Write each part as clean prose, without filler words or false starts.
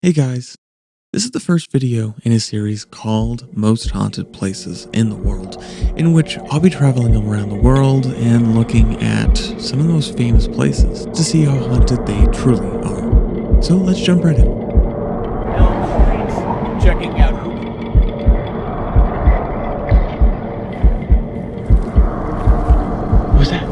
Hey guys, this is the first video in a series called Most Haunted Places in the World, in which I'll be traveling around the world and looking at some of the most famous places to see how haunted they truly are. So let's jump right in. Checking out. What was that?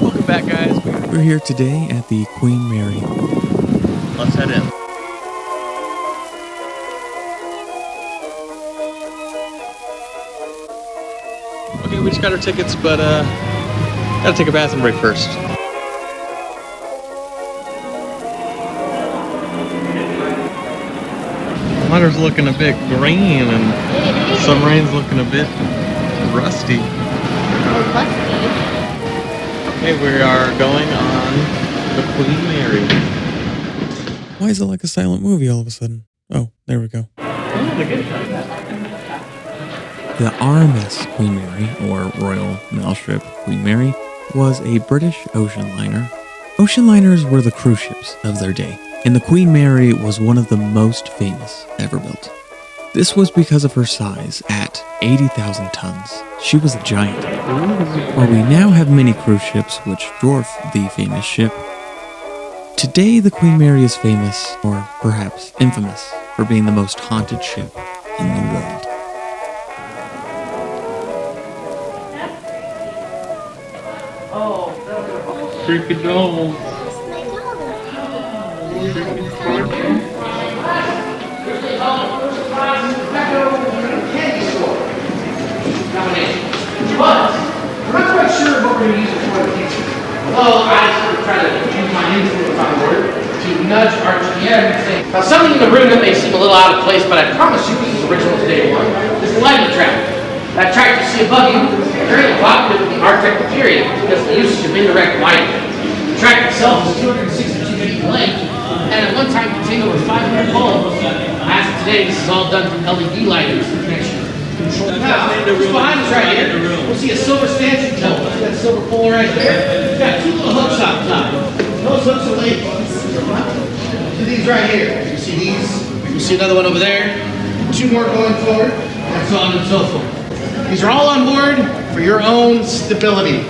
Welcome back, guys. We're here today at the QueenMary. Let's head in. Okay, we just got our tickets, but gotta take a bathroom break first. Water's looking a bit green, and submarine's looking a bit rusty. Okay, we are going on the QueenMary. Why is it like a silent movie all of a sudden? Oh, there we go. The RMS QueenMary, or Royal Mailship QueenMary, was a British ocean liner. Ocean liners were the cruise ships of their day, and the QueenMary was one of the most famous ever built. This was because of her size at 80,000 tons. She was a giant. While we now have many cruise ships which dwarf the famous ship, today the QueenMary is famous, or perhaps infamous, for being the most haunted ship in the world. Creepy dolls. But we're not quite sure what we're going to use it for in the future. Although I sort of try to use my influence on the word to nudge our GM and say, now something in the room that may seem a little out of place, but I promise you this is original to day one. This is the lightning trap. That track you see above you is very evocative of the Art Deco period because of the usage of indirect lighting. The track itself is 262 feet in length and at one time contained over 500 bulbs. As of today, this is all done through LED lighting connection. Now, just behind us right here, we'll see a silver stanchion pole. See that silver pole right there? We've got two little hooks on top. Those hooks are laid to these right here. You see these? You see another one over there. Two more going forward, and so on and so forth. These are all on board for your own stability.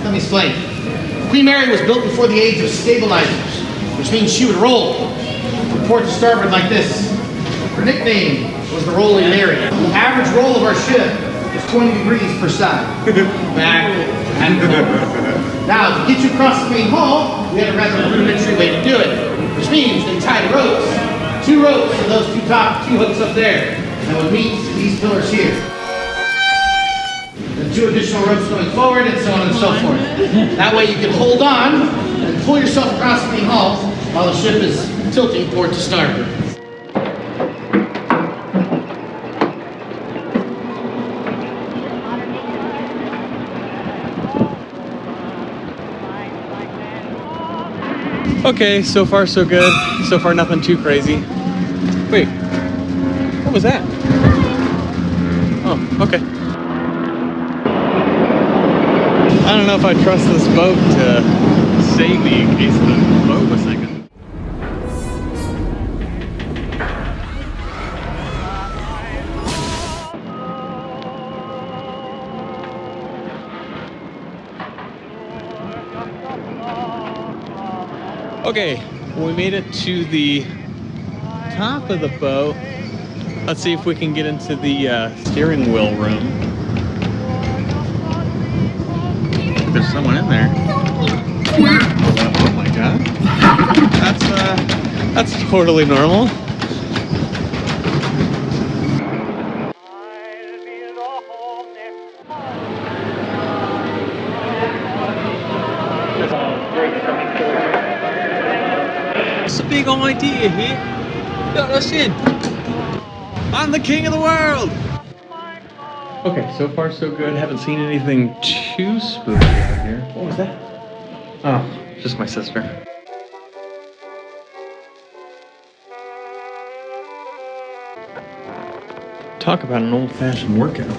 Let me explain. QueenMary was built before the age of stabilizers, which means she would roll from port to starboard like this. Her nickname was the Rolling Mary. The average roll of our ship is 20 degrees per side. Back and forth. Now, to get you across the main hull, we had a rather rudimentary way to do it, which means they tied ropes, two ropes to those two hooks up there, that would meet these pillars here. And two additional ropes going forward, and so on and so forth. That way you can hold on and pull yourself across the main hull while the ship is tilting port to starboard. Okay, so far so good. So far nothing too crazy. Wait, what was that? Oh, okay. I don't know if I trust this boat to save me in case the boat was sinking. Okay, we made it to the top of the boat. Let's see if we can get into the steering wheel room. There's someone in there. Oh my god. That's totally normal. It's a big idea here. Let us in. I'm the king of the world. Okay, so far so good. Haven't seen anything too spooky out here. What was that? Oh, just my sister. Talk about an old-fashioned workout.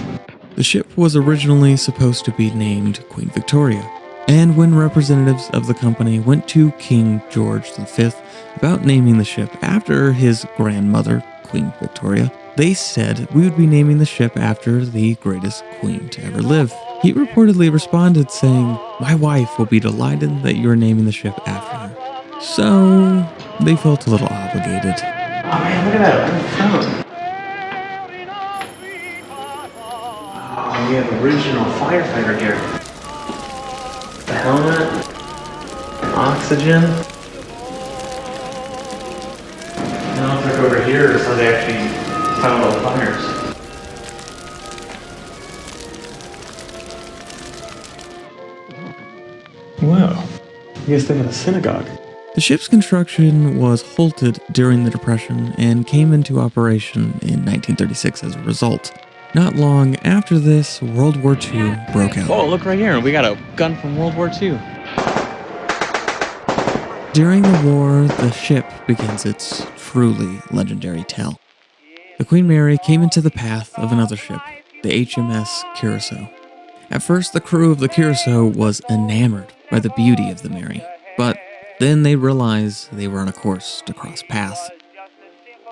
The ship was originally supposed to be named Queen Victoria, and when representatives of the company went to King George V about naming the ship after his grandmother, Queen Victoria, they said we would be naming the ship after the greatest queen to ever live. He reportedly responded saying, "My wife will be delighted that you're naming the ship after her." So they felt a little obligated. Oh man, look at that old phone. Oh, we have original firefighter gear. The helmet, oxygen. Now it's like over here is how they actually found all the fires. Wow, I guess they had a synagogue. The ship's construction was halted during the Depression and came into operation in 1936 as a result. Not long after this, World War II broke out. Oh, look right here. We got a gun from World War II. During the war, the ship begins its truly legendary tale. The QueenMary came into the path of another ship, the HMS Curacao. At first, the crew of the Curacao was enamored by the beauty of the Mary, but then they realized they were on a course to cross paths.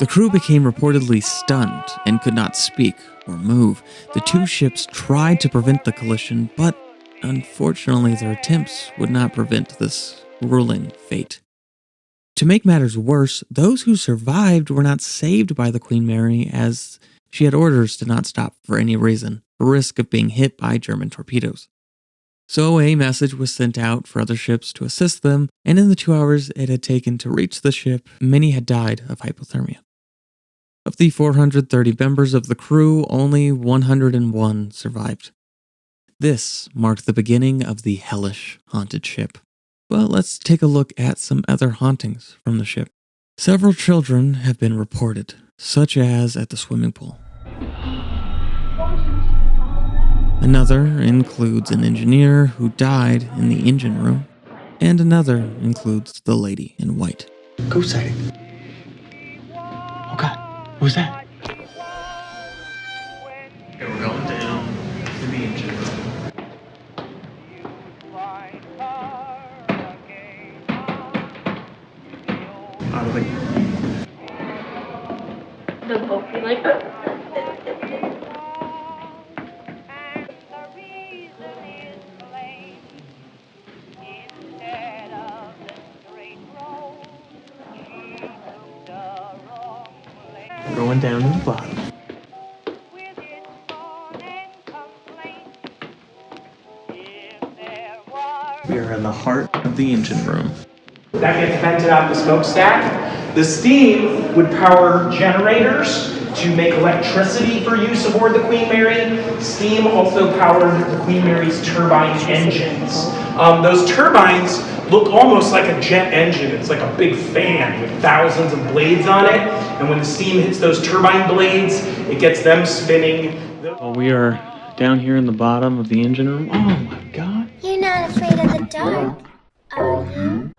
The crew became reportedly stunned and could not speak or move. The two ships tried to prevent the collision, but unfortunately their attempts would not prevent this grueling fate. To make matters worse, those who survived were not saved by the QueenMary as she had orders to not stop for any reason, a risk of being hit by German torpedoes. So a message was sent out for other ships to assist them, and in the 2 hours it had taken to reach the ship, many had died of hypothermia. Of the 430 members of the crew, only 101 survived. This marked the beginning of the hellish haunted ship. But let's take a look at some other hauntings from the ship. Several children have been reported, such as at the swimming pool. Another includes an engineer who died in the engine room, and another includes the lady in white. Ghost sighting. Oh God, what was that? Okay, we're going down to the engine room. Out of The boat be like, We're going down to the bottom. We are in the heart of the engine room. That gets vented out the smokestack. The steam would power generators to make electricity for use aboard the QueenMary. Steam also powered the QueenMary's turbine engines. Those turbines look almost like a jet engine. It's like a big fan with thousands of blades on it. And when the steam hits those turbine blades, it gets them spinning. Well, we are down here in the bottom of the engine room. Oh my God. you're not afraid of the dark, are you?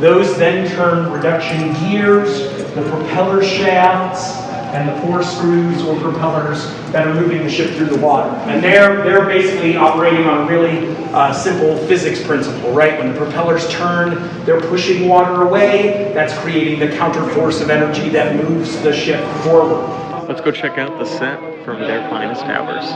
Those then turn reduction gears, the propeller shafts, and the 4 screws or propellers that are moving the ship through the water. And they're basically operating on a really simple physics principle, right? When the propellers turn, they're pushing water away. That's creating the counterforce of energy that moves the ship forward. Let's go check out the set from their finest hours.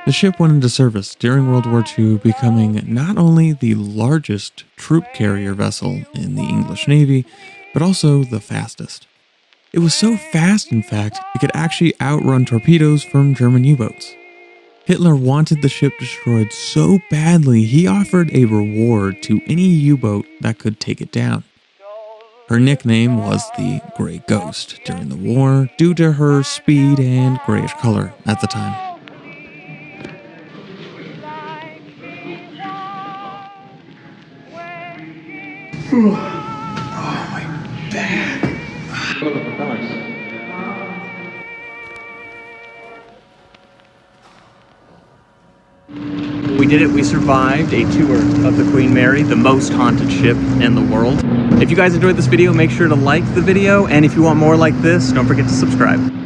The ship went into service during World War II, becoming not only the largest troop carrier vessel in the English Navy, but also the fastest. It was so fast, in fact, it could actually outrun torpedoes from German U-boats. Hitler wanted the ship destroyed so badly, he offered a reward to any U-boat that could take it down. Her nickname was the Grey Ghost during the war, due to her speed and grayish color at the time. Oh my back. Look at the propellers. We did it. We survived a tour of the QueenMary, the most haunted ship in the world. If you guys enjoyed this video, make sure to like the video, and if you want more like this, don't forget to subscribe.